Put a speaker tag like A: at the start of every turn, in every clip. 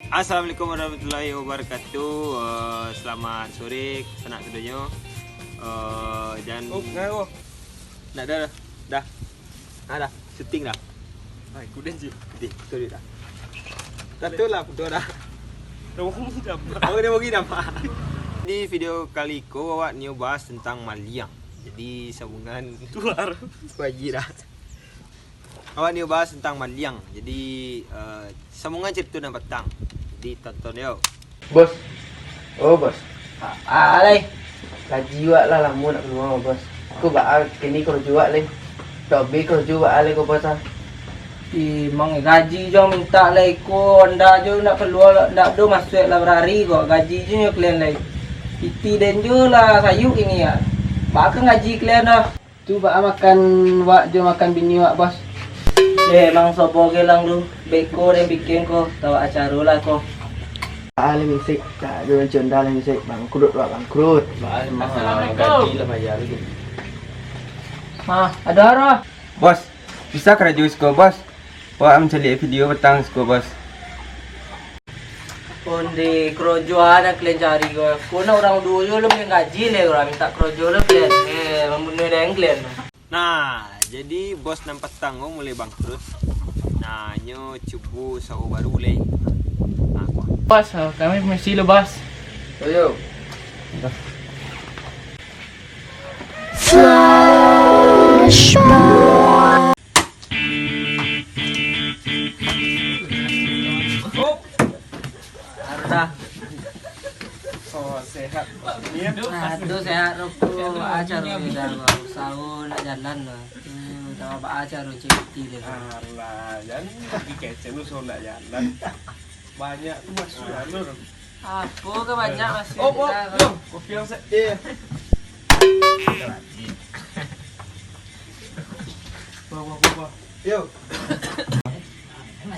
A: Assalamualaikum warahmatullahi wabarakatuh. Selamat sore sanak saudara. Dan nak dah. Dah. Syuting dah. Ai, kudan je. Betul dah. Betul lah, betul dah. Dah bagi dah. Di video kali ko awak ni bahas tentang maliang. Jadi sambungan keluar. Bagi dah. Awak ni bahas tentang maliang. Jadi sambungan cerita dan petang. Di tonton yo.
B: Bos. Oh bos. Alay. Gaji juga lah lama nak keluar bos. Aku bakal kini kalau jual leh. Tapi kalau jual alay kau bos ah.
C: Mang gaji jo minta lah ko anda jo nak keluar nak do masuk library kok gaji jo nyo kalian lah. Piti dan jo lah sayuk ini ya. Bakal gaji kalian dah. Tu bak makan wak jo makan bini wak bos. Mang sopo ke lang lu. Beko dan bikin ko tawa acara lah ko.
B: Alay misik. Tak ada macam dah lah misik. Bangkrut wak bangkrut.
C: Assalamualaikum.
B: Gaji lah bayar lagi.
C: Ada arah.
A: Bos, bisa kerja sko bos. Wak mencari video petang sko bos.
C: Di krojo ada kalian cari ko. Kuna orang dulu lu yang gaji le orang minta krojo le kalian. Membunuh dengan kalian. Nah, jadi bos nampak tanggung mulai bangkrut. Nah, nyo cubu sawo baru le.
D: Bos, kami mesti lo bos.
B: Ayo.
C: Dah.
A: Oh, sehat.
C: Aduh sehat rokok acara dah sahur nak jalan lah. Dah acara cekti dia.
A: Alah, jangan pergi kecil lu soal nak jalan. Banyak tu masuk jalur.
C: Apa ke banyak masih.
A: Kopi yang saya. Bawa. Yo.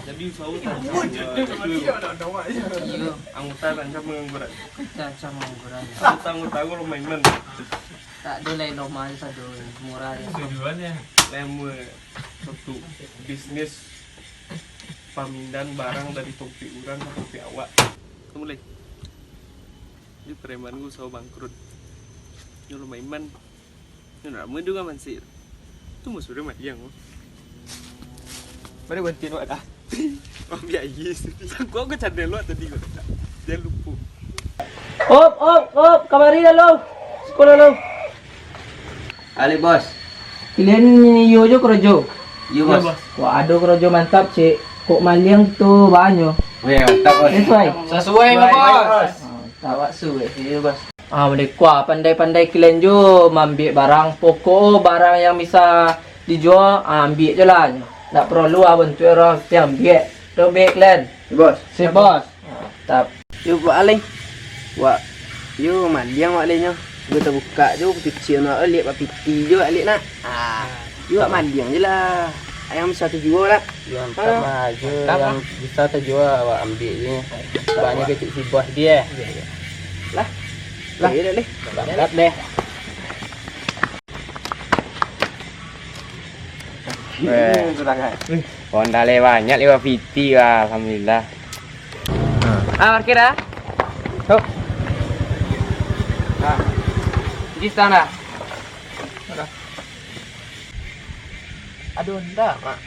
A: Jadi sahur tak. Anggota dan siapa mengangguran?
C: Macam mengurang.
A: Tanggung lo main.
C: Tak ada lain normal satu murah ya.
D: Tujuannya
A: Lemu satu bisnis pamindan barang dari topi orang ke topi awak. Mulai. Ini preman gue selalu bangkrut. Ini lo main. Ini nak mendu kan mansir. Tu musuh dia yang. Mari bantuin awak dah. Ambil air. Gua cari lu tadi gua tak. Dia lupa.
C: Op, kamari dah lo. Sekolah lo.
B: Alay bos.
C: Kalian yo jo krojo.
B: Yo bos.
C: Wah, ada krojo mantap cik. Kok maliang tu banyak.
B: Weh, mantap bos.
C: Sesuai
B: bos.
C: Tawak suwe.
B: Iya bos.
C: Mereka pandai-pandai kalian jo ambil barang pokok, barang yang bisa dijual, ambil je lah. Tak perlu bantu orang ambil. Dobek kalian.
B: Bos.
C: Si bos. Tap.
B: Yo buat alay. Wak. Yo maliang wak alaynya. Kita buka je kecil nak lihat pak piti je alik nak. Yo maliang je lah. Yang bisa terjual lah.
D: mantap aja yang bisa terjual awak ambil je. Banyak kecil si bos dia.
B: Lah. Ya dah leh.
D: Bangkat deh. Honda le banyak lewat PT lah, alhamdulillah.
C: Parkir dah.
D: Tuh.
C: Di sana. Aduh, enggak, Mak.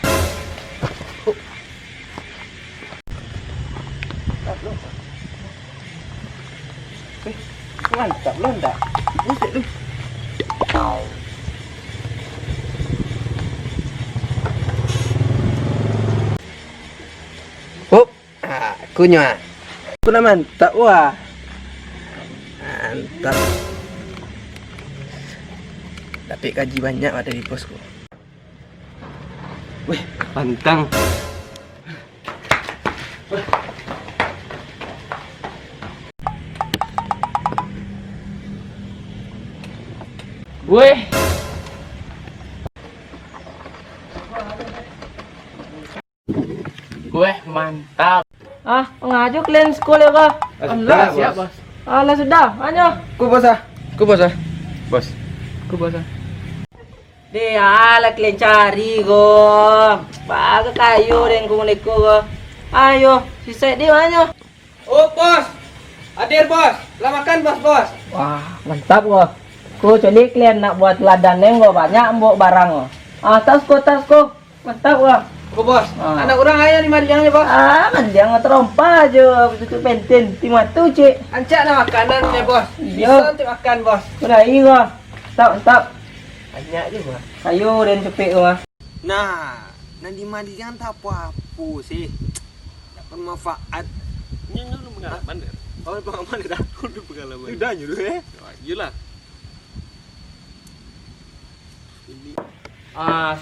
B: Mantap lo ndak? Buset lu. Hop. Kunyah. Kuna mantap wah. Mantap. Dapat gaji banyak dari bosku. Wih, pantang.
D: Weh. Weh, mantap.
C: Ngaju kalian sekolah kah?
B: Allah, siap bos.
C: Alah sudah, hanya.
B: Ku bos ah. Bos.
D: Ku bos.
C: Dia ala kalian cari go. Baga kayu dan kumuleko go. Ayo, sisa dia hanya. Oh bos, hadir bos, lah makan bos. Wah mantap gua. Ku jadi kalian nak buat teladan neng gua banyak mbok barang gua. Tas ko, mantap gua. Ko bos, anak orang ayah ni mandiangnya bos. Mandiang terompa aja, betul pentin, timatu cik. Ancak nak makanannya bos. Bisa untuk makan bos. Sudah gua. Mantap.
B: Banyak juga.
C: Ayo dan cepet gua.
A: Nah, nanti mandi jangan tak apa-apa sih. Tak bermanfaat.
E: Nyanyi lu pengalaman deh.
A: Oh, pengalaman dah. Udah pengalaman.
E: Udah nyuruh Iyalah.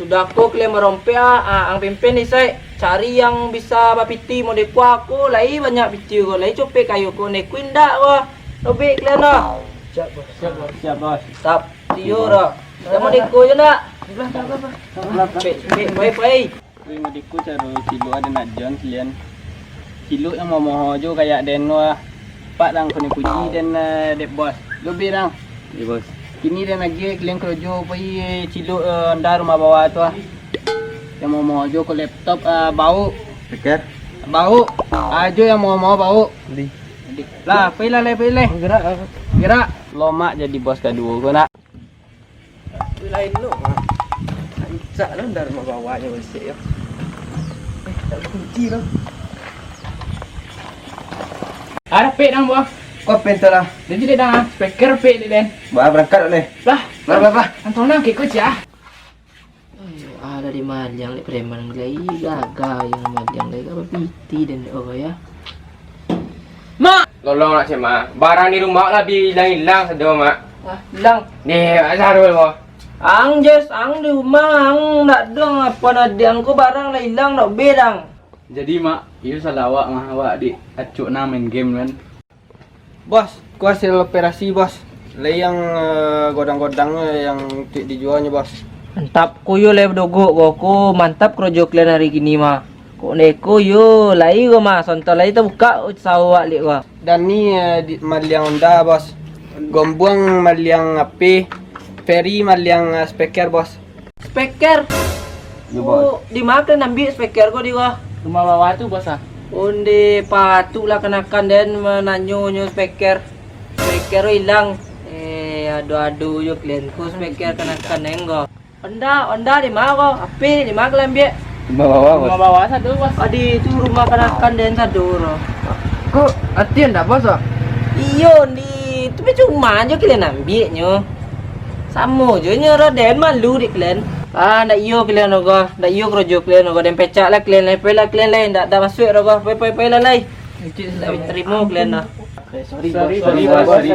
C: Sudah aku klaim merompe ang pimpin ni saya cari yang bisa bapiti mau deku aku lai banyak piti ko lai cope kayu ko ne kuinda ko lobe kalian no
B: Siap bos.
C: tap tiyo ro sama deku je nak baik
D: Kui ngadiku caro cilo ada nak John kalian. Cilo yang mau jo kayak den wa. Pak dang kone puji dan dep bos. Lebih dang.
E: Iya bos.
D: Kini dan lagi kalian kerja pai cilo anda rumah bawah tu. Yang mau jo ko laptop bau.
E: Pikir.
D: Bau. Ajo yang mau bau.
E: Di.
D: Lah, pilih. Gerak. Lomak jadi bos kedua ko nak.
B: Lain lu. Ancak lu dari rumah bawahnya bersih ya. Tak kunci lu.
D: Ada pek dang buah.
B: Kau pintar lah.
D: Jadi dia dang speaker pek dia den.
B: Berangkat oleh.
D: Lah,
B: Bah.
D: antong nang ke ko cia.
C: ada di Madiang lek preman gai gagal yang Madiang gai apa piti dan oh ya
D: Mak, tolong nak cema. Barang di rumah lah hilang sedo mak.
C: hilang
D: Ni asarul mo.
C: ang di rumah ang nak dong apa nadi angku barang lah hilang nak bedang.
D: Jadi mak, itu salah awak mah awak di acuk na main game kan.
A: Bos, ku hasil operasi bos. Lai yang godang-godang yang dijualnya bos.
C: Mantap kuyo le dogo ko mantap krojo kalian hari gini mah. Ko neko yo lai go mah sonto lai tu buka sawa li go.
A: Dan ni maliang Honda bos. Gombuang maliang api. Ferry maliang speaker bos.
C: Speaker.
A: Yo, bos.
C: Di mana kalian ambil speaker ko di go?
D: Rumah bawah tu bos ah.
C: Onde patutlah kenakan dan menanyo speaker. Speaker hilang. Adu-adu yo klienku speaker kenakan nenggo. Onda di mana ko? Api di mana kalian ambil?
D: Rumah bawah bos. Rumah bawah satu bos.
C: Adi itu rumah kenakan dan sadoro.
B: Kok hati ndak bos?
C: Iyo di tu cuma aja kalian ambil nyo. Samo je nyo den malu di kalian. Ndak iyo kalian ogo, ndak iyo krojo kalian ogo dan pecak lah kalian lain ndak masuk ogo. Pai lah lai. Ndak terima kalian lah.
B: Sorry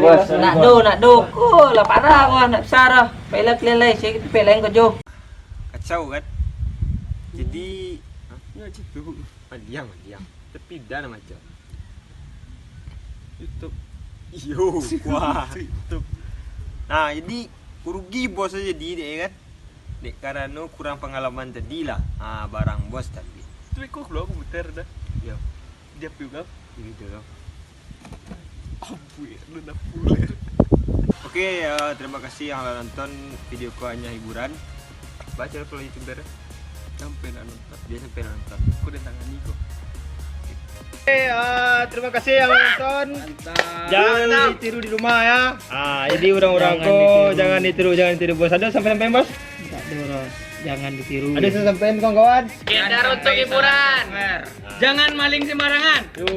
D: bos.
C: Nak do. Ko lah parah ko nak besar ah. Pai lah kalian lai, saya kita lain ko jo.
A: Kacau kan? Jadi ya gitu. Maliang. Tapi dah nama macam. YouTube. Yo, wah. YouTube. Nah, jadi rugi bos aja jadi deh kan. Dek karena kurang pengalaman tadi lah. Barang bos tadi.
E: Tapi kok belum komputer dah.
A: Ya,
E: Dia piu kau.
A: gitu loh.
E: Ampun, lu nak puler.
A: Oke, terima kasih yang telah nonton video ku hanya hiburan. Baca kalau YouTuber
E: Sampai nak nonton.
A: dia sampai nonton.
E: Aku dah tangan ni kok.
A: Oke, terima kasih yang nonton. Jangan ditiru di rumah ya. Jadi orang-orangku jangan ditiru bos. Ada sampai bos?
C: Tak do jangan ditiru.
A: Ada sampai kawan-kawan?
D: Sekedar untuk hiburan. Jangan maling sembarangan.
A: Yo.